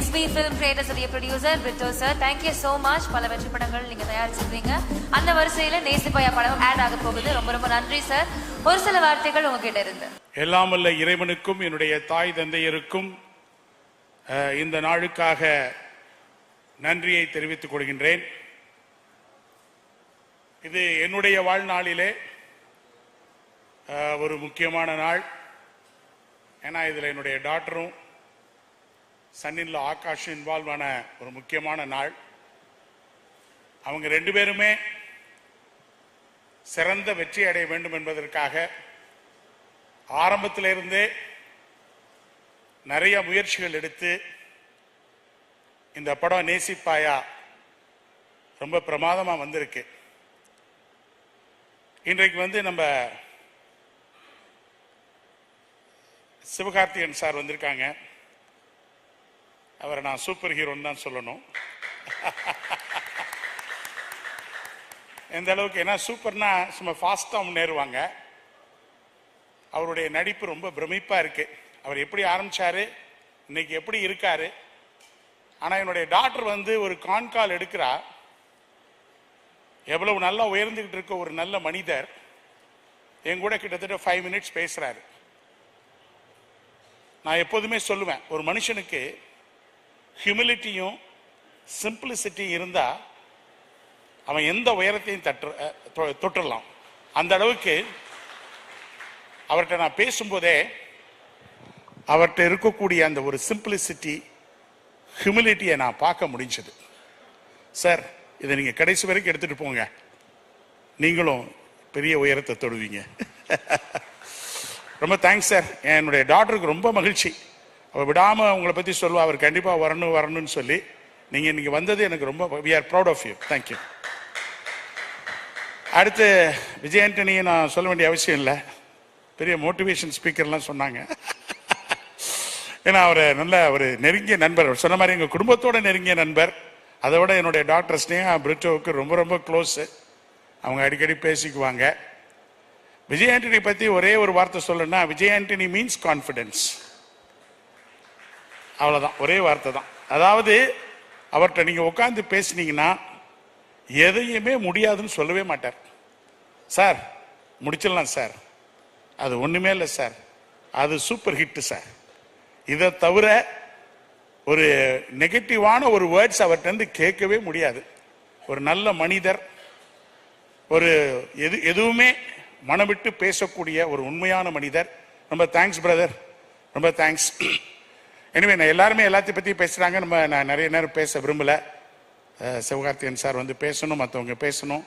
XB Film Creators உடைய producer Britto sir, thank you so much. பல வெற்றி படங்கள் நீங்க தயாரிச்சிருக்கீங்க. அந்த வரிசையில நேசிப்பையா படம் ஆட் ஆக போகுது. ரொம்ப ரொம்ப நன்றி சார். ஒரு சில வார்த்தைகள் உங்ககிட்ட இருந்து. எல்லாம் வல்ல இறைவனுக்கும் என்னுடைய தாய் தந்தையருக்கும் இந்த நாளுக்காக நன்றியை தெரிவித்துக் கொள்கின்றேன். இது என்னுடைய வாழ்நாளிலே ஒரு முக்கியமான நாள். ஏன்னா இதில் என்னுடைய டாக்டரும் சன்னின்ல ஆகாஷ் இன்வால்வ் ஆன ஒரு முக்கியமான நாள். அவங்க ரெண்டு பேருமே சிறந்த வெற்றி அடைய வேண்டும் என்பதற்காக ஆரம்பத்திலிருந்தே நிறைய முயற்சிகள் எடுத்து இந்த படம் நேசிப்பாயா ரொம்ப பிரமாதமா வந்திருக்கு. இன்றைக்கு நம்ம சிவகார்த்திகேயன் சார் வந்திருக்காங்க. அவரை நான் சூப்பர் ஹீரோன்னு தான் சொல்லணும். எந்த அளவுக்கு, ஏன்னா சூப்பர்னா சும்மா ஃபாஸ்ட்டாக முன்னேறுவாங்க. அவருடைய நடிப்பு ரொம்ப பிரமிப்பா இருக்கு. அவர் எப்படி ஆரம்பிச்சாரு, இன்னைக்கு எப்படி இருக்காரு. ஆனா என்னுடைய டாக்டர் ஒரு கான்கால் எடுக்கிறா. எவ்வளவு நல்லா உயர்ந்துகிட்டு இருக்க ஒரு நல்ல மனிதர் என் கூட கிட்டத்தட்ட 5 minutes பேசுறாரு. நான் எப்போதுமே சொல்லுவேன், ஒரு மனுஷனுக்கு ஹியூமிலிட்டியும் சிம்பிளிசிட்டி இருந்தா அவன் எந்த உயரத்தையும் தொட்டுடலாம். அந்த அளவுக்கு அவர்கிட்ட நான் பேசும்போதே அவர்கிட்ட இருக்கக்கூடிய அந்த ஒரு சிம்பிளிசிட்டி, ஹியூமிலிட்டியை நான் பார்க்க முடிஞ்சது. சார், இதை நீங்க கடைசி வரைக்கும் எடுத்துட்டு போங்க, நீங்களும் பெரிய உயரத்தை தொடுவீங்க. ரொம்ப தேங்க்ஸ் சார். என்னுடைய டாக்டருக்கு ரொம்ப மகிழ்ச்சி. அவர் விடாம உங்களை பத்தி சொல்லுவா, அவர் கண்டிப்பா வரணும்னு சொல்லி. நீங்க இன்னைக்கு வந்தது எனக்கு ரொம்ப, we are proud of you. Thank you. அடுத்து விஜய் ஆண்டனியை நான் சொல்ல வேண்டிய அவசியம் இல்லை. பெரிய மோட்டிவேஷன் ஸ்பீக்கர்லாம் சொன்னாங்க. ஏன்னா அவர் நல்ல ஒரு நெருங்கிய நண்பர். சொன்ன மாதிரி எங்கள் குடும்பத்தோட நெருங்கிய நண்பர். அதை விட என்னுடைய டாக்டர் ஸ்னேகா பிரிட்டோவுக்கு ரொம்ப ரொம்ப க்ளோஸு. அவங்க அடிக்கடி பேசிக்குவாங்க. விஜய் ஆண்டனி பற்றி ஒரே ஒரு வார்த்தை சொல்லணும்னா, விஜய் ஆண்டனி மீன்ஸ் கான்ஃபிடென்ஸ். அவ்வளோதான், ஒரே வார்த்தை தான். அதாவது அவர்கிட்ட நீங்கள் உட்காந்து பேசினீங்கன்னா எதையுமே முடியாதுன்னு சொல்லவே மாட்டார். சார் முடிச்சிடலாம் சார், அது ஒன்றுமே இல்லை சார், அது சூப்பர் ஹிட்டு சார். இதை தவிர ஒரு நெகட்டிவான ஒரு வேர்ட்ஸ் அவர்கிட்ட கேட்கவே முடியாது. ஒரு நல்ல மனிதர், ஒரு எதுவுமே மனவிட்டு பேசக்கூடிய ஒரு உண்மையான மனிதர். ரொம்ப தேங்க்ஸ் பிரதர், ரொம்ப தேங்க்ஸ். எனிவே, நான் எல்லாருமே எல்லாத்தையும் பற்றி பேசுகிறாங்க. நான் நிறைய நேரம் பேச விரும்பலை. சிவகார்த்திகேயன் சார் பேசணும், மற்றவங்க பேசணும்.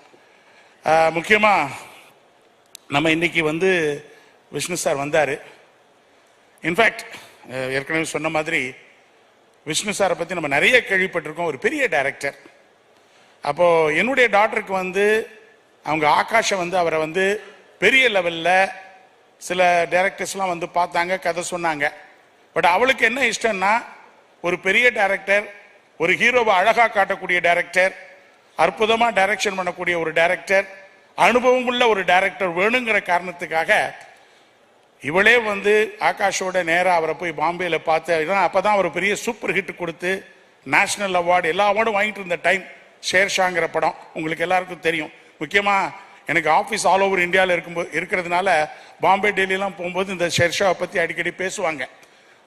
முக்கியமாக நம்ம இன்னைக்கு விஷ்ணு சார் வந்தார். இன்ஃபேக்ட் ஏற்கனவே சொன்ன மாதிரி விஷ்ணு சாரை பற்றி நம்ம நிறைய கேள்விப்பட்டிருக்கோம். ஒரு பெரிய டைரக்டர். அப்போது என்னுடைய டாக்டருக்கு அவங்க ஆகாஷை அவரை பெரிய லெவலில் சில டைரக்டர்ஸ்லாம் பார்த்தாங்க, கதை சொன்னாங்க. பட் அவளுக்கு என்ன இஷ்டம்னா, ஒரு பெரிய டைரக்டர், ஒரு ஹீரோவை அழகா காட்டக்கூடிய டைரக்டர், அற்புதமா டைரக்ஷன் பண்ணக்கூடிய ஒரு டைரக்டர், அனுபவம் உள்ள ஒரு டைரக்டர் வேணுங்கிற காரணத்துக்காக இவளே ஆகாஷோட நேரா அவரை போய் பாம்பேல பார்த்து, அப்பதான் ஒரு பெரிய சூப்பர் ஹிட் கொடுத்து நேஷனல் அவார்டு, எல்லா அவார்டும் வாங்கிட்டு இருந்த டைம் ஷேர்ஷாங்கிற படம் உங்களுக்கு எல்லாருக்கும் தெரியும். முக்கியமா எனக்கு ஆஃபீஸ் ஆல் ஓவர் இந்தியாவில் இருக்கிறதுனால பாம்பே டெல்லியெல்லாம் போகும்போது இந்த ஷேர்ஷாவை பற்றி அடிக்கடி பேசுவாங்க.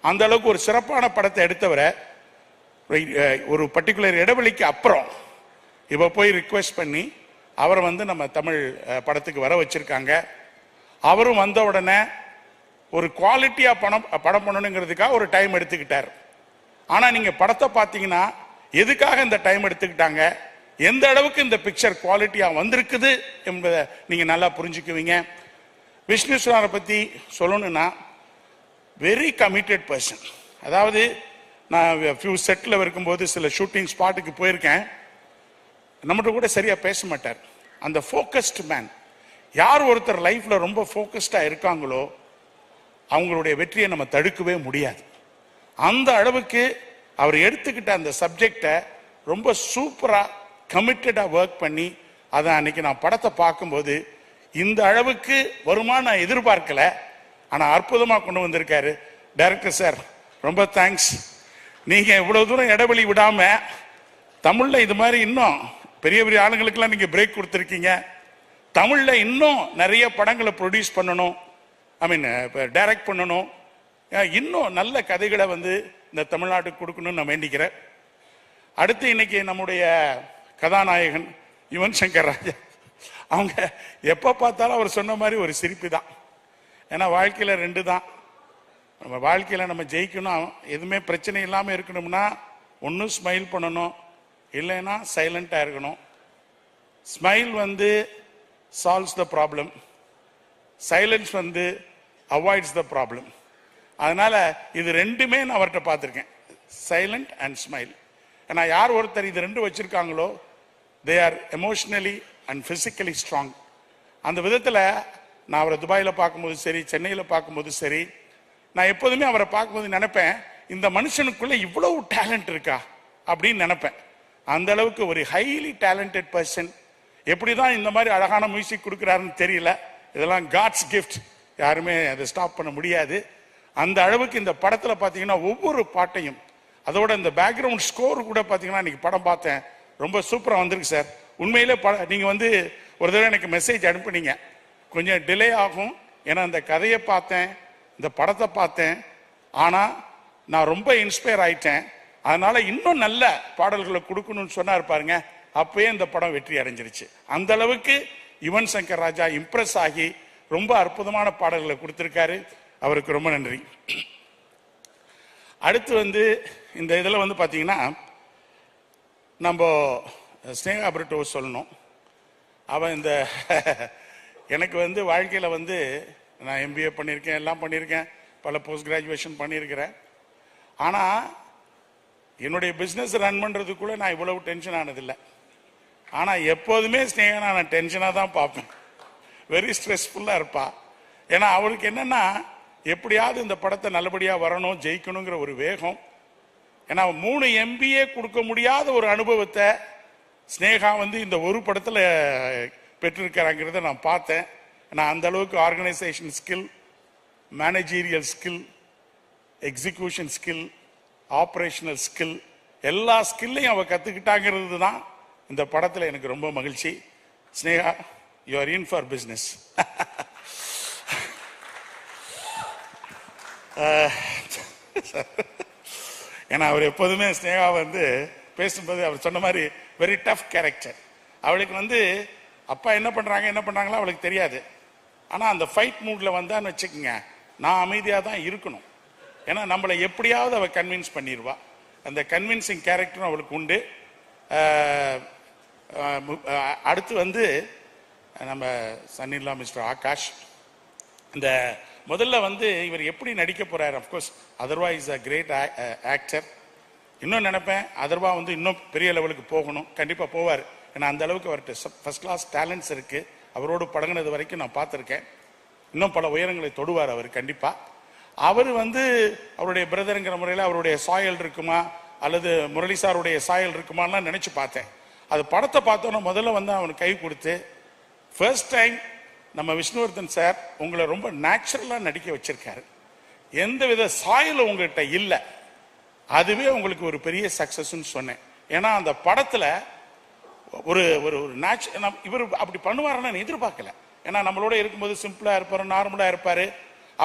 அந்த அளவுக்கு ஒரு சிறப்பான படத்தை எடுத்தவரை ஒரு பர்டிகுலர் இடைவெளிக்கு அப்புறம் இவ போய் ரிக்வெஸ்ட் பண்ணி அவரை நம்ம தமிழ் படத்துக்கு வர வச்சிருக்காங்க. அவரும் வந்த உடனே ஒரு குவாலிட்டியா படம் பண்ணணுங்கிறதுக்காக ஒரு டைம் எடுத்துக்கிட்டார். ஆனா நீங்க படத்தை பார்த்தீங்கன்னா எதுக்காக இந்த டைம் எடுத்துக்கிட்டாங்க, எந்த அளவுக்கு இந்த பிக்சர் குவாலிட்டியா வந்திருக்குது என்பதை நீங்க நல்லா புரிஞ்சுக்குவீங்க. விஷ்ணு சாரை பத்தி சொல்லணும்னா, வெரி கமிட்டட் பர்சன். அதாவது நான் ஃபியூ செட்டில் இருக்கும்போது சில ஷூட்டிங் ஸ்பாட்டுக்கு போயிருக்கேன். நம்மகிட்ட கூட சரியா பேச மாட்டார். அந்த ஃபோக்கஸ்டு மேன். யார் ஒருத்தர் லைஃப்ல ரொம்ப ஃபோக்கஸ்டா இருக்காங்களோ அவங்களுடைய வெற்றியை நம்ம தடுக்கவே முடியாது. அந்த அளவுக்கு அவர் எடுத்துக்கிட்ட அந்த சப்ஜெக்டை ரொம்ப சூப்பரா கமிட்டடா ஒர்க் பண்ணி, அதை அன்னைக்கு நான் படத்தை பார்க்கும்போது இந்த அளவுக்கு வருமா நான் எதிர்பார்க்கல. ஆனா அற்புதமா கொண்டு வந்திருக்காரு டைரக்டர் சார். ரொம்ப தேங்க்ஸ். நீங்க இவ்வளவு தூரம் இடைவெளி விடாம தமிழ்ல இது மாதிரி இன்னும் பெரிய பெரிய ஆளுங்களுக்கெல்லாம் நீங்க பிரேக் கொடுத்துருக்கீங்க. தமிழ்ல இன்னும் நிறைய படங்களை ப்ரொடியூஸ் பண்ணணும், ஐ மீன் டைரக்ட் பண்ணணும், இன்னும் நல்ல கதைகளை வந்து இந்த தமிழ்நாட்டுக்கு கொடுக்கணும்னு நான் வேண்டிக்கிறேன். அடுத்து இன்னைக்கு நம்முடைய கதாநாயகன் யுவன் சங்கர் ராஜா, அவங்க எப்ப பார்த்தாலும் அவர் சொன்ன மாதிரி ஒரு சிரிப்பு தான். ஏன்னா வாழ்க்கையில ரெண்டு தான். நம்ம வாழ்க்கையில நம்ம ஜெயிக்கணும், எதுவுமே பிரச்சனை இல்லாம இருக்கணும்னா ஒன்னு ஸ்மைல் பண்ணணும், இல்லைன்னா சைலண்டா இருக்கணும். ஸ்மைல் வந்து சால்வ்ஸ் த ப்ராப்ளம், சைலன்ஸ் வந்து அவாய்ட்ஸ் த ப்ராப்ளம். அதனால இது ரெண்டுமே நான் அவர்கிட்ட பார்த்துருக்கேன், சைலண்ட் அண்ட் ஸ்மைல். ஏன்னா யார் ஒருத்தர் இது ரெண்டு வச்சிருக்காங்களோ they are emotionally and physically strong. அந்த விதத்தில் நான் அவரை துபாயில் பார்க்கும்போது சரி, சென்னையில் பார்க்கும்போது சரி, நான் எப்போதுமே அவரை பார்க்கும்போது நினைப்பேன், இந்த மனுஷனுக்குள்ள இவ்வளவு டேலண்ட் இருக்கா அப்படின்னு நினைப்பேன். அந்த அளவுக்கு ஒரு ஹைலி டேலண்டட் பர்சன். எப்படிதான் இந்த மாதிரி அழகான மியூசிக் கொடுக்குறாருன்னு தெரியல. இதெல்லாம் காட்ஸ் கிஃப்ட், யாருமே அதை ஸ்டாப் பண்ண முடியாது. அந்த அளவுக்கு இந்த படத்துல பாத்தீங்கன்னா ஒவ்வொரு பாட்டையும், அதோட இந்த பேக்ரவுண்ட் ஸ்கோர் கூட பாத்தீங்கன்னா இன்னைக்கு படம் பார்த்தேன், ரொம்ப சூப்பரா வந்திருக்கு சார். உண்மையிலே நீங்க வந்து ஒரு தடவை எனக்கு மெசேஜ் அனுப்புனீங்க, கொஞ்சம் டிலே ஆகும் ஏன்னா இந்த கதையை பார்த்தேன், இந்த படத்தை பார்த்தேன், ஆனா நான் ரொம்ப இன்ஸ்பயர் ஆயிட்டேன், அதனால இன்னும் நல்ல பாடல்களை கொடுக்கணும்னு சொன்னாரு பாருங்க. அப்பயே இந்த படம் வெற்றி அடைஞ்சிருச்சு. அந்த அளவுக்கு யுவன் சங்கர் ராஜா இம்ப்ரெஸ் ஆகி ரொம்ப அற்புதமான பாடல்களை கொடுத்திருக்காரு. அவருக்கு ரொம்ப நன்றி. அடுத்து வந்து இந்த இதில் வந்து பார்த்தீங்கன்னா நம்ம ஸ்னேகா பிரிட்டோ சொல்லணும். அவன் இந்த எனக்கு வந்து வாழ்க்கையில் வந்து நான் MBA பண்ணியிருக்கேன், எல்லாம் பண்ணியிருக்கேன், பல போஸ்ட் கிராஜுவேஷன் பண்ணியிருக்கிறேன். ஆனால் என்னுடைய பிஸ்னஸ் ரன் பண்ணுறதுக்குள்ள நான் இவ்வளவு டென்ஷன் ஆனதில்லை. ஆனால் எப்போதுமே ஸ்னேகா நான் டென்ஷனாக தான் பார்ப்பேன், வெரி ஸ்ட்ரெஸ்ஃபுல்லாக இருப்பா. ஏன்னா அவளுக்கு என்னன்னா எப்படியாவது இந்த படத்தை நல்லபடியாக வரணும், ஜெயிக்கணுங்கிற ஒரு வேகம். ஏன்னா 3 MBA கொடுக்க முடியாத ஒரு அனுபவத்தை ஸ்னேகா வந்து இந்த ஒரு படத்தில் பெற்றிருக்கிறாங்கிறத நான் பார்த்தேன். நான் அந்த அளவுக்கு organisation skill, managerial skill, execution skill, operational skill, எல்லா ஸ்கில்லையும் அவ கற்றுக்கிட்டாங்கிறது தான் இந்த படத்தில் எனக்கு ரொம்ப மகிழ்ச்சி. Sneha, you are in for business. ஏன்னா அவர் எப்போதுமே ஸ்னேகா வந்து பேசும்போது அவர் சொன்ன மாதிரி வெரி டஃப் கேரக்டர். அவளுக்கு வந்து அப்பா என்ன பண்றாங்களோ அவளுக்கு தெரியாது. ஆனால் அந்த ஃபைட் மூட்ல வந்தான்னு வச்சுக்கோங்க, நான் அமைதியாக தான் இருக்கணும். ஏன்னா நம்மளை எப்படியாவது அவள் கன்வின்ஸ் பண்ணிடுவா. அந்த கன்வின்சிங் கேரக்டரும் அவளுக்கு உண்டு. அடுத்து வந்து நம்ம சன்னில்லா மிஸ்டர் ஆகாஷ். இந்த முதல்ல வந்து இவர் எப்படி நடிக்க போறாரு, of course Atharvaa is a great actor. இன்னும் நினைப்பேன் அதர்வா வந்து இன்னும் பெரிய லெவலுக்கு போகணும், கண்டிப்பாக போவார். ஏன்னா அந்த அளவுக்கு அவர்கிட்ட ஃபர்ஸ்ட் கிளாஸ் டேலண்ட்ஸ் இருக்கு. அவரோடு பழகினது வரைக்கும் நான் பார்த்துருக்கேன். இன்னும் பல உயரங்களை தொடுவார் அவர் கண்டிப்பாக. அவர் வந்து அவருடைய பிரதருங்கிற முறையில் அவருடைய சாயல் இருக்குமா அல்லது முரளி சாருடைய சாயல் இருக்குமான்னு நினைச்சு பார்த்தேன். அது படத்தை பார்த்தோன்னா முதல்ல வந்து அவனுக்கு கை கொடுத்து, ஃபர்ஸ்ட் டைம் நம்ம விஷ்ணுவர்தன் சார் உங்களை ரொம்ப நேச்சுரலாக நடிக்க வச்சிருக்காரு, எந்த வித சாயலும் உங்கள்கிட்ட இல்லை, அதுவே உங்களுக்கு ஒரு பெரிய சக்சஸ்ன்னு சொன்னேன். ஏன்னா அந்த படத்தில் ஒரு ஒரு இவர் அப்படி பண்ணுவாருன்னு நான் எதிர்பார்க்கல. ஏன்னா நம்மளோட இருக்கும்போது சிம்பிளா இருப்பாரு, நார்மலா இருப்பாரு.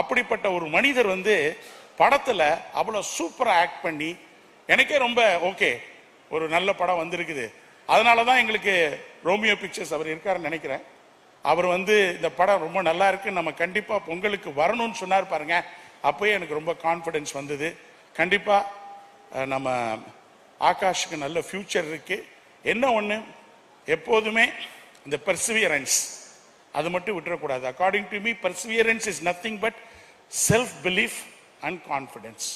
அப்படிப்பட்ட ஒரு மனிதர் வந்து படத்துல அவ்வளவு சூப்பரா ஆக்ட் பண்ணி எனக்கே ரொம்ப ஓகே, ஒரு நல்ல படம் வந்திருக்குது. அதனாலதான் எங்களுக்கு ரோமியோ பிக்சர்ஸ் அவர் இருக்காருன்னு நினைக்கிறேன். அவர் வந்து இந்த படம் ரொம்ப நல்லா இருக்கு, நம்ம கண்டிப்பா பொங்கலுக்கு வரணும்னு சொன்னார் பாருங்க. அப்பயே எனக்கு ரொம்ப கான்ஃபிடன்ஸ் வந்தது. கண்டிப்பா நம்ம ஆகாஷுக்கு நல்ல ஃபியூச்சர் இருக்கு. என்ன ஒண்ணு, எப்போதுமே இந்த பெர்சிவியரன்ஸ் அது மட்டும் விட்டுறக்கூடாது. According to me perseverance is nothing but self belief and confidence.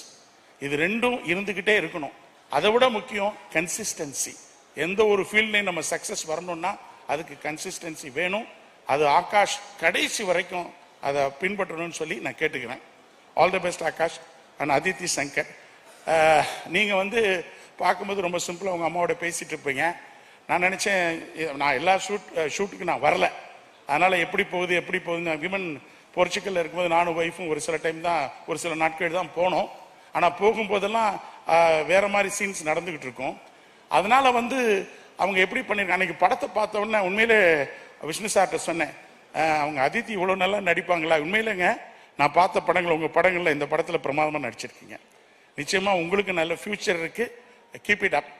இது ரெண்டும் இருந்துகிட்டே இருக்கணும். அதை விட முக்கியம் கன்சிஸ்டன்சி. எந்த ஒரு ஃபீல்ட்லையும் நம்ம சக்சஸ் வரணும்னா அதுக்கு கன்சிஸ்டன்சி வேணும். அது ஆகாஷ் கடைசி வரைக்கும் அதை பின்பற்றணும்னு சொல்லி நான் கேட்டுக்கிறேன். All the best Akash and Aditi Shankar. நீங்க வந்து பார்க்கும்போது ரொம்ப சிம்பிளா உங்க அம்மாவோட பேசிட்டு இருப்பீங்க. நான் நினைச்சேன் நான் எல்லா ஷூட்டுக்கு நான் வரல, அதனால எப்படி போகுதுன்னு விமன் போர்ச்சுகல்ல இருக்கும்போது நானும் ஒய்ஃபும் ஒரு சில டைம் தான், ஒரு சில நாட்கள் தான் போனோம். ஆனா போகும்போதெல்லாம் வேற மாதிரி சீன்ஸ் நடந்துகிட்டு இருக்கும். அதனால வந்து அவங்க எப்படி பண்ணிருக்காங்க, அன்னைக்கு படத்தை பார்த்த உடனே உண்மையிலே விஷ்ணு சார்ட்ட சொன்னேன், அவங்க அதித்தி இவ்வளவு நல்லா நடிப்பாங்களா? உண்மையிலேங்க நான் பார்த்த படங்கள், உங்க படங்கள்ல இந்த படத்துல பிரமாதமா நடிச்சிருக்கீங்க. நிச்சயமா உங்களுக்கு நல்ல ஃபியூச்சர் இருக்கு. Keep it up.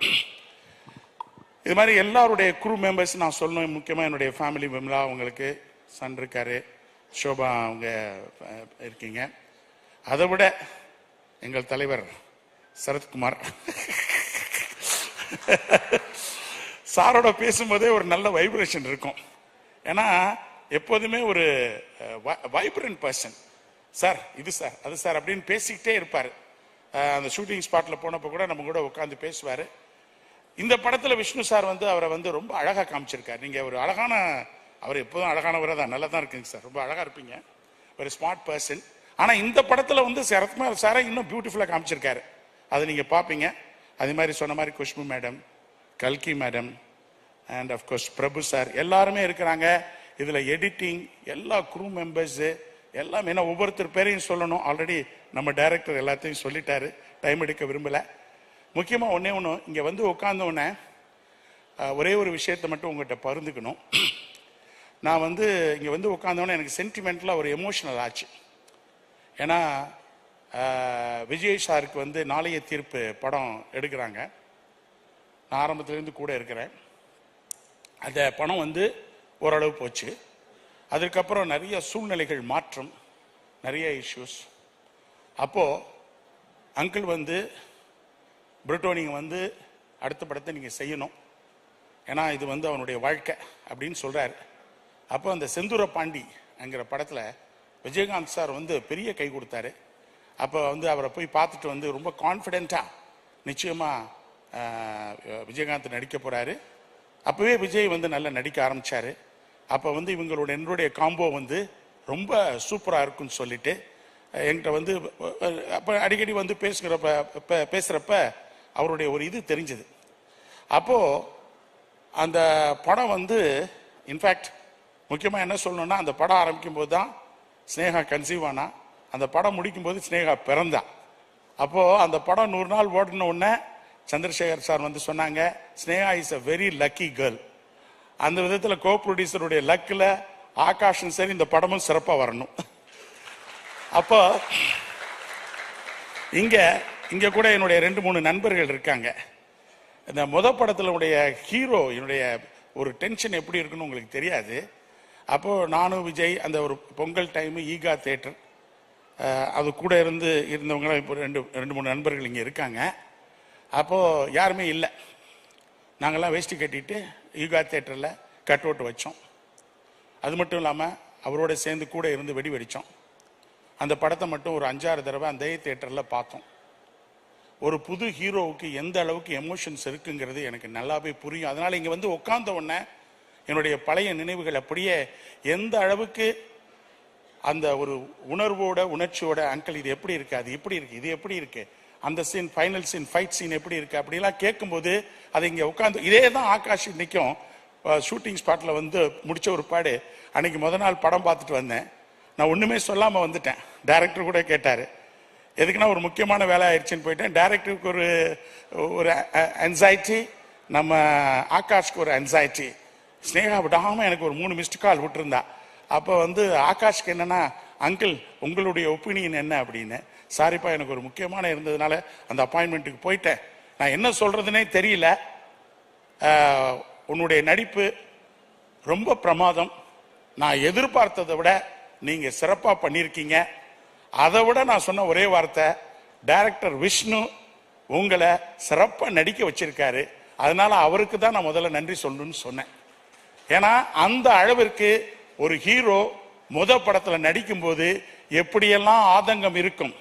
இது மாதிரி எல்லாருடைய குரூ மெம்பர்ஸ் நான் சொல்லணும். முக்கியமா என்னுடைய ஃபேமிலி விமலா, அவங்களுக்கு சன் இருக்காரு, ஷோபா அவங்க இருக்கீங்க. அதை விட எங்கள் தலைவர் சரத்குமார் சாரோட பேசும்போதே ஒரு நல்ல வைப்ரேஷன் இருக்கும். ஏன்னா எப்போதுமே ஒரு வைப்ரண்ட் பர்சன். சார் இது சார் அது சார் அப்படின்னு பேசிக்கிட்டே இருப்பார். அந்த ஷூட்டிங் ஸ்பாட்ல போனப்போ கூட நம்ம கூட உட்காந்து பேசுவார். இந்த படத்துல விஷ்ணு சார் வந்து அவரை வந்து ரொம்ப அழகா காமிச்சிருக்காரு. நீங்க ஒரு அழகான, அவர் எப்போதும் அழகானவராக தான், நல்லா தான் இருக்குங்க சார், ரொம்ப அழகா இருப்பீங்க, ஒரு ஸ்மார்ட் பர்சன். ஆனா இந்த படத்துல வந்து சரத்குமார் சாரை இன்னும் பியூட்டிஃபுல்லா காமிச்சிருக்காரு. அதை நீங்க பாப்பீங்க. அதே மாதிரி சொன்ன மாதிரி குஷ்பு மேடம், கல்கி madam and of course Prabhu sir எல்லாருமே இருக்கிறாங்க. இதுல எடிட்டிங், எல்லா குரூ மெம்பர்ஸ் எல்லாம், ஏன்னா ஒவ்வொருத்தர் பேரையும் சொல்லணும். ஆல்ரெடி நம்ம டைரக்டர் எல்லாத்தையும் சொல்லிட்டாரு, டைம் எடுக்க விரும்பல. முக்கியமா ஒன்னே ஒன்று, இங்க வந்து உட்கார்ந்தோடனே ஒரே ஒரு விஷயத்தை மட்டும் உங்கள்கிட்ட பகிர்ந்துக்கணும். நான் வந்து இங்க வந்து உட்கார்ந்தோடனே எனக்கு சென்டிமெண்ட்ல ஒரு எமோஷனல் ஆச்சு. ஏன்னா விஜய் சாருக்கு வந்து நாளைய தீர்ப்பு படம் எடுக்கிறாங்க. நான் ஆரம்பத்திலேருந்து கூட இருக்கிறேன். அந்த படம் வந்து ஓரளவு போச்சு. அதுக்கப்புறம் நிறைய சூழ்நிலைகள் மாற்றம், நிறைய இஷ்யூஸ். அப்போ அங்கிள் வந்து பிரிட்டோ நீங்கள் வந்து அடுத்த படத்தை நீங்கள் செய்யணும், ஏன்னா இது வந்து அவனுடைய வாழ்க்கை அப்படின்னு சொல்கிறாரு. அப்போ அந்த செந்தூர பாண்டி என்கிற படத்தில் விஜயகாந்த் சார் வந்து பெரிய கை கொடுத்தாரு. அப்போ வந்து அவரை போய் பார்த்துட்டு வந்து ரொம்ப கான்ஃபிடென்ட்டாக நிச்சயமாக விஜயகாந்த் நடிக்க போகிறாரு. அப்போவே விஜய் வந்து நல்லா நடிக்க ஆரம்பித்தார். அப்போ வந்து என்னுடைய காம்போ வந்து ரொம்ப சூப்பராக இருக்குன்னு சொல்லிட்டு என்கிட்ட வந்து அப்போ அடிக்கடி வந்து பேசுகிறப்ப அவருடைய ஒரு இது தெரிஞ்சது. அப்போது அந்த படம் வந்து இன்ஃபேக்ட் முக்கியமாக என்ன சொல்லணும்னா, அந்த படம் ஆரம்பிக்கும் போது தான் ஸ்னேகா கன்சீவ் ஆனா, அந்த படம் முடிக்கும் போது ஸ்னேகா பிறந்தா. அப்போது அந்த படம் 100 நாள் ஓடின உடனே சந்திரசேகர் சார் வந்து சொன்னாங்க, Sneha is a very lucky girl. அந்த விதத்தில் கோ ப்ரொடியூசருடைய லக்கில் ஆகாஷும் சரி இந்த படமும் சிறப்பாக வரணும். அப்போ இங்க கூட என்னுடைய 2-3 நண்பர்கள் இருக்காங்க. இந்த படத்தினுடைய ஹீரோ என்னுடைய ஒரு டென்ஷன் எப்படி இருக்குன்னு உங்களுக்கு தெரியாது. அப்போ நானும் விஜய் அந்த ஒரு பொங்கல் டைம் ஈகா தியேட்டர், அது கூட இருந்தவங்க இப்போ 2-3 நண்பர்கள் இங்கே இருக்காங்க. அப்போ யாருமே இல்லை. நாங்கள்லாம் வேஷ்டி கட்டிட்டு ஈகா தியேட்டரில் கட் அவுட் வச்சோம். அது மட்டும் இல்லாமல் அவரோட சேர்ந்து கூட இருந்து வெடி வெடித்தோம். அந்த படத்தை மட்டும் ஒரு 5-6 தடவை அந்த தியேட்டரில் பார்த்தோம். ஒரு புது ஹீரோவுக்கு எந்த அளவுக்கு எமோஷன்ஸ் இருக்குங்கிறது எனக்கு நல்லாவே புரியும். அதனால இங்கே வந்து உட்கார்ந்த உடனே என்னுடைய பழைய நினைவுகள் அப்படியே எந்த அளவுக்கு அந்த ஒரு உணர்வோட உணர்ச்சியோட, அங்கிள் இது எப்படி இருக்கு, அது எப்படி இருக்கு, இது எப்படி இருக்கு, அந்த scene final scene fight scene எப்படி இருக்கு அப்படிலாம் கேட்கும்போது அதை இங்கே உட்காந்து இதே தான் ஆகாஷ் இன்னைக்கும் ஷூட்டிங் ஸ்பாட்டில் வந்து முடிச்ச ஒரு பாடு. அன்னைக்கு முதல் நாள் படம் பார்த்துட்டு வந்தேன். நான் ஒன்றுமே சொல்லாமல் வந்துட்டேன். டைரக்டர் கூட கேட்டார், எதுக்குன்னா ஒரு முக்கியமான வேலை ஆயிடுச்சுன்னு போயிட்டேன். டைரக்டருக்கு ஒரு அன்சைட்டி, நம்ம ஆகாஷ்க்கு ஒரு அன்சைட்டி. ஸ்னேகா விடாமல் எனக்கு ஒரு 3 மிஸ்டு கால் விட்டுருந்தா. அப்போ வந்து ஆகாஷ்க்கு என்னன்னா, அங்கிள் உங்களுடைய ஒப்பீனியன் என்ன அப்படின்னு. சாரிப்பா, எனக்கு ஒரு முக்கியமான இருந்ததுனால அந்த அப்பாயின்மெண்ட்டுக்கு போயிட்டேன். நான் என்ன சொல்றதுனே தெரியல. உன்னுடைய நடிப்பு ரொம்ப பிரமாதம். நான் எதிர்பார்த்ததை விட நீங்க சிறப்பா பண்ணியிருக்கீங்க. அதை விட நான் சொன்ன ஒரே வார்த்தை, டைரக்டர் விஷ்ணு உங்களை சிறப்பா நடிக்க வச்சிருக்காரு. அதனால அவருக்கு தான் நான் முதல்ல நன்றி சொல்லணும்னு சொன்னேன். ஏன்னா அந்த அளவிற்கு ஒரு ஹீரோ படத்துல நடிக்கும் போது எப்படியெல்லாம் ஆதங்கம் இருக்கும்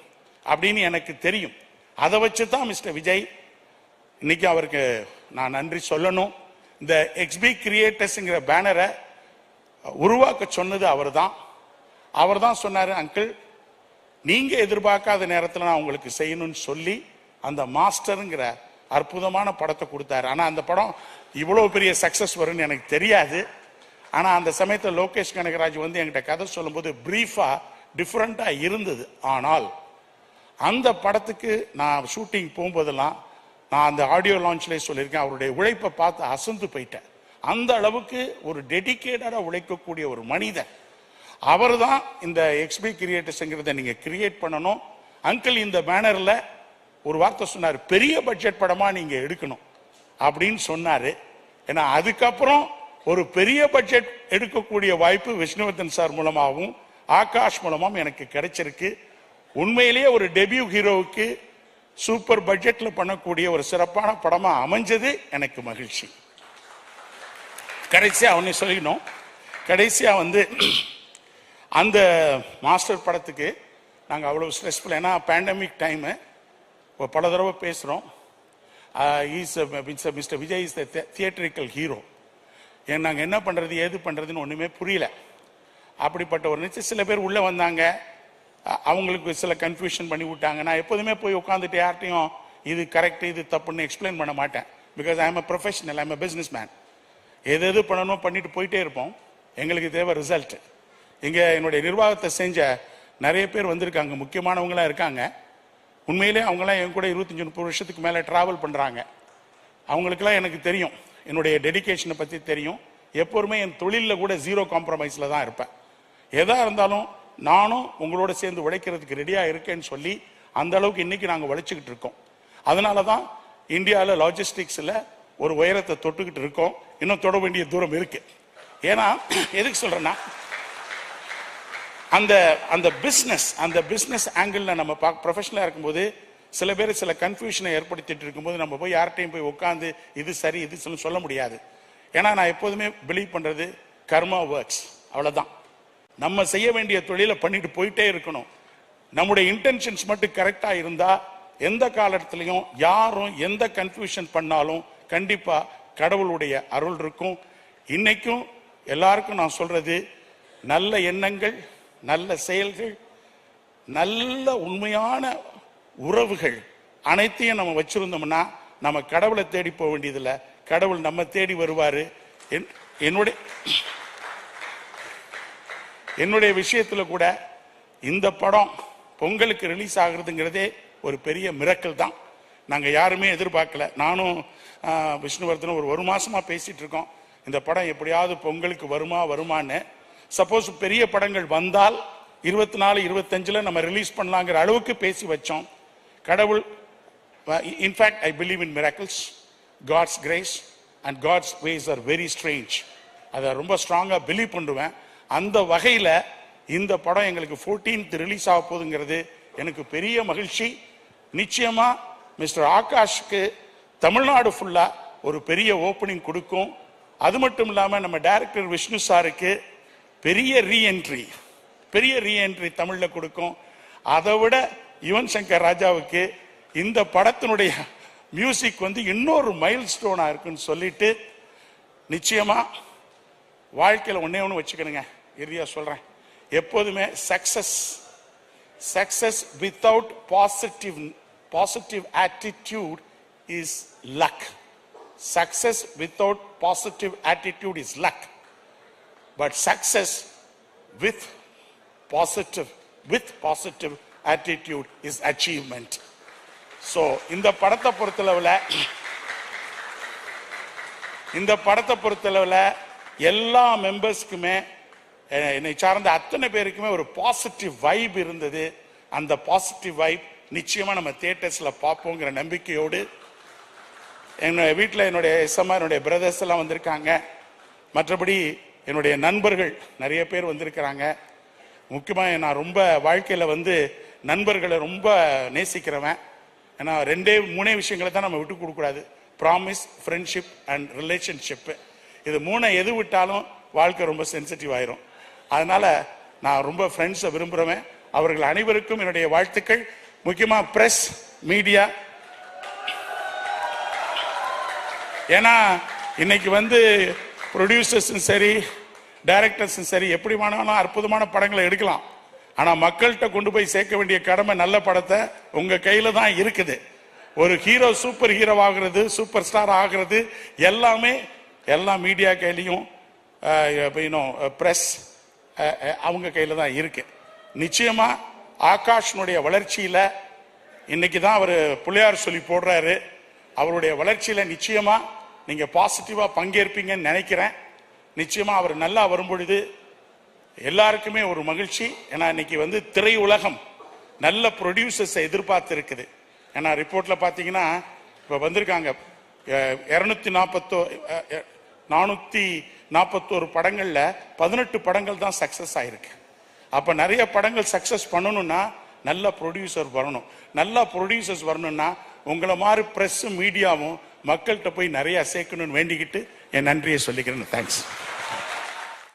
அப்படின்னு எனக்கு தெரியும். அதை வச்சுதான் மிஸ்டர் விஜய் இன்னைக்கு அவருக்கு நான் நன்றி சொல்லணும். இந்த எக்ஸ்பி கிரியேட்டர்ஸ்ங்கிற பேனரை உருவாக்க சொன்னது அவர் தான் சொன்னாரு, அங்கிள் நீங்க எதிர்பார்க்காத நேரத்தில் நான் உங்களுக்கு செய்யணும்னு சொல்லி அந்த மாஸ்டருங்கிற அற்புதமான படத்தை கொடுத்தாரு. ஆனா அந்த படம் இவ்வளவு பெரிய சக்சஸ் வரும்னு எனக்கு தெரியாது. ஆனா அந்த சமயத்தில் லோகேஷ் கனகராஜ் வந்து என்கிட்ட கதை சொல்லும் போது பிரீஃபா டிஃபரெண்டா இருந்தது. ஆனால் அந்த படத்துக்கு நான் ஷூட்டிங் போகும்போதெல்லாம் நான் அந்த ஆடியோ லான்ச்லேயே சொல்லியிருக்கேன், அவருடைய உழைப்பை பார்த்து அசந்து போயிட்டேன். அந்த அளவுக்கு ஒரு டெடிகேட்டடா உழைக்கக்கூடிய ஒரு மனிதன் அவர் தான். இந்த எக்ஸ்பி கிரியேட்டர்ஸ்ங்கிறத நீங்க கிரியேட் பண்ணணும் அங்கிள். இந்த பேனர்ல ஒரு வார்த்தை சொன்னார், பெரிய பட்ஜெட் படமா நீங்க எடுக்கணும் அப்படின்னு சொன்னாரு. ஏன்னா அதுக்கப்புறம் ஒரு பெரிய பட்ஜெட் எடுக்கக்கூடிய வாய்ப்பு விஷ்ணுவர்தன் சார் மூலமாகவும் ஆகாஷ் மூலமாகவும் எனக்கு கிடைச்சிருக்கு. உண்மையிலேயே ஒரு டெபியூ ஹீரோவுக்கு சூப்பர் பட்ஜெட்ல பண்ணக்கூடிய ஒரு சிறப்பான படமா அமைஞ்சது எனக்கு மகிழ்ச்சி. கடைசியா அவனே சொல்லிக்கணும், கடைசியா வந்து அந்த மாஸ்டர் படத்துக்கு நாங்கள் அவ்வளோ ஸ்ட்ரெஸ்ஃபுல். ஏன்னா பேண்டமிக் டைமு பல தடவை பேசுகிறோம். Mister Vijay is the theatrical hero. நாங்கள் என்ன பண்ணுறது ஏது பண்ணுறதுன்னு ஒன்றுமே புரியல. அப்படிப்பட்ட ஒரு நிச்சயம் சில பேர் உள்ளே வந்தாங்க, அவங்களுக்கு சில கன்ஃபியூஷன் பண்ணி விட்டாங்க. நான் எப்போதுமே போய் உட்காந்துட்டு யார்ட்டையும் இது கரெக்ட் இது தப்புன்னு எக்ஸ்பிளைன் பண்ண மாட்டேன். Because I am a professional, I am a business man. எது பண்ணணும் பண்ணிட்டு போயிட்டே இருப்போம். எங்களுக்கு தேவை ரிசல்ட். இங்கே என்னுடைய நிர்வாகத்தை செஞ்ச நிறைய பேர் வந்திருக்காங்க, முக்கியமானவங்களாம் இருக்காங்க. உண்மையிலே அவங்களாம் என் கூட 25-30 வருஷத்துக்கு மேலே ட்ராவல் பண்ணுறாங்க. அவங்களுக்கெல்லாம் எனக்கு தெரியும், என்னுடைய டெடிகேஷனை பற்றி தெரியும். எப்போதுமே என் தொழிலில் கூட 0 காம்ப்ரமைஸில் தான் இருப்பேன். எதாக இருந்தாலும் நானும் உங்களோட சேர்ந்து உழைக்கிறதுக்கு ரெடியாக இருக்கேன்னு சொல்லி அந்த அளவுக்கு இன்னைக்கு நாங்கள் உழைச்சிக்கிட்டு இருக்கோம். அதனால தான் இந்தியாவில் லாஜிஸ்டிக்ஸில் ஒரு உயரத்தை தொட்டுக்கிட்டு இருக்கோம். இன்னும் தொட வேண்டிய தூரம் இருக்கு. ஏன்னா எதுக்கு சொல்றேன்னா, அந்த பிஸ்னஸ் ஆங்கிள் நம்ம ப்ரொஃபஷனலா இருக்கும்போது சில பேர் சில கன்ஃபியூஷனை ஏற்படுத்திட்டு இருக்கும்போது நம்ம போய் யார்கிட்டையும் போய் உட்காந்து இது சரி இது சொல்ல முடியாது. ஏன்னா நான் எப்போதுமே பிலீவ் பண்றது கர்மா ஒர்க்ஸ், அவ்வளவுதான். நம்ம செய்ய வேண்டிய தொழிலை பண்ணிட்டு போயிட்டே இருக்கணும். நம்முடைய இன்டென்ஷன்ஸ் மட்டும் கரெக்டா இருந்தா எந்த காலத்திலையும் யாரும் எந்த கன்ஃபியூஷன் பண்ணாலும் கண்டிப்பா கடவுளுடைய அருள் இருக்கும். இன்னைக்கும் எல்லாருக்கும் நான் சொல்றது, நல்ல எண்ணங்கள், நல்ல செயல்கள், நல்ல உண்மையான உறவுகள் அனைத்தையும் நம்ம வச்சிருந்தோம்னா நம்ம கடவுளை தேடி போக வேண்டியதில்லை, கடவுள் நம்ம தேடி வருவாரு. என்னுடைய விஷயத்துல கூட இந்த படம் பொங்கலுக்கு ரிலீஸ் ஆகுறதுங்கிறதே ஒரு பெரிய மிரக்கல் தான். நாங்க யாருமே எதிர்பார்க்கல. நானும் விஷ்ணுவர்தனும் ஒரு மாசமா பேசிட்டு இருக்கோம், இந்த படம் எப்படியாவது பொங்கலுக்கு வருமான்னு. சப்போஸ் பெரிய படங்கள் வந்தால் 24-25 நம்ம ரிலீஸ் பண்ணலாங்கிற அளவுக்கு பேசி வச்சோம். கடவுள், in fact I believe in miracles, God's grace and God's ways are very strange. அதை ரொம்ப ஸ்ட்ராங்கா பிலீவ் பண்ணுவேன். அந்த வகையில இந்த படம் எங்களுக்கு 14th ரிலீஸ் ஆக போகுதுங்கிறது எனக்கு பெரிய மகிழ்ச்சி. நிச்சயமா மிஸ்டர் ஆகாஷ்க்கு தமிழ்நாடு ஃபுல்லா ஒரு பெரிய ஓப்பனிங் கொடுக்கும். அது மட்டும் இல்லாம நம்ம டைரக்டர் விஷ்ணு சாருக்கு பெரிய ரீஎன்ட்ரி தமிழ்ல கொடுக்கும். அதை விட யுவன் சங்கர் ராஜாவுக்கு இந்த படத்தினுடைய மியூசிக் இன்னொரு மைல் ஸ்டோனா இருக்குன்னு சொல்லிட்டு, நிச்சயமா வாழ்க்கையில ஒன்னே ஒன்று வச்சுக்கணுங்க, இறுதியா சொல்றேன், எப்போதுமே success without positive attitude is luck. Success without positive attitude is luck. But success with positive attitude is achievement. So இந்த படத்தை பொறுத்தளவுல எல்லா மெம்பர்ஸ்க்குமே, என்னை சார்ந்த அத்தனை பேருக்குமே ஒரு பாசிட்டிவ் வைப் இருந்தது. அந்த பாசிட்டிவ் வைப் நிச்சயமா நம்ம தியேட்டர்ஸ்ல பார்ப்போங்கிற நம்பிக்கையோடு, என்னுடைய வீட்டில் என்னுடைய எஸ்எம்ஆர், என்னுடைய பிரதர்ஸ் எல்லாம் வந்திருக்காங்க. மற்றபடி என்னுடைய நண்பர்கள் நிறைய பேர் வந்திருக்கிறாங்க. முக்கியமாக நான் ரொம்ப வாழ்க்கையில் நண்பர்களை ரொம்ப நேசிக்கிறவன். ஏன்னா 2-3 விஷயங்களை தான் நம்ம விட்டு கொடுக்கூடாது, ப்ராமிஸ், ஃப்ரெண்ட்ஷிப் அண்ட் ரிலேஷன்ஷிப்பு. இது 3 எது விட்டாலும் வாழ்க்கை ரொம்ப சென்சிட்டிவ் ஆயிரும். அதனால நான் ரொம்ப ஃப்ரெண்ட்ஸை விரும்புகிறவன். அவர்கள் அனைவருக்கும் என்னுடைய வாழ்த்துக்கள். முக்கியமா பிரஸ், மீடியா. ஏன்னா இன்னைக்கு ப்ரொடியூசர்ஸும் சரி, டைரக்டர்ஸும் சரி, எப்படி வேணாலும் அற்புதமான படங்களை எடுக்கலாம். ஆனா மக்கள்கிட்ட கொண்டு போய் சேர்க்க வேண்டிய கடமை நல்ல படத்தை உங்க கையில தான் இருக்குது. ஒரு ஹீரோ சூப்பர் ஹீரோ ஆகுறது, சூப்பர் ஸ்டார் ஆகுறது எல்லா மீடியா கையிலையும், பிரஸ் அவங்க கையில தான் இருக்கு. நிச்சயமா ஆகாஷ்னுடைய வளர்ச்சியில இன்னைக்கு தான் அவர் பிள்ளையார் சொல்லி போடுறாரு. அவருடைய வளர்ச்சியில நிச்சயமா நீங்க பாசிட்டிவா பங்கேற்பீங்கன்னு நினைக்கிறேன். நிச்சயமா அவர் நல்லா வரும்பொழுது எல்லாருக்குமே ஒரு மகிழ்ச்சி. ஏன்னா இன்னைக்கு வந்து திரையுலகம் நல்ல ப்ரொடியூசர்ஸை எதிர்பார்த்து இருக்குது. ஏன்னா ரிப்போர்ட்ல பாத்தீங்கன்னா இப்ப வந்திருக்காங்க 441 படங்கள்ல 18 படங்கள் தான் சக்சஸ் ஆயிருக்கு. அப்ப நிறைய படங்கள் சக்சஸ் பண்ணணும்னா நல்ல ப்ரொடியூசர் வரணும். நல்ல ப்ரொடியூசர்ஸ் வரணும்னா உங்களை மாதிரி பிரஸ் மீடியாவும் மக்கள்கிட்ட போய் நிறைய சேர்க்கணும்னு வேண்டிக்கிட்டு என் நன்றியை சொல்லிக்கிறேன். தேங்க்ஸ்.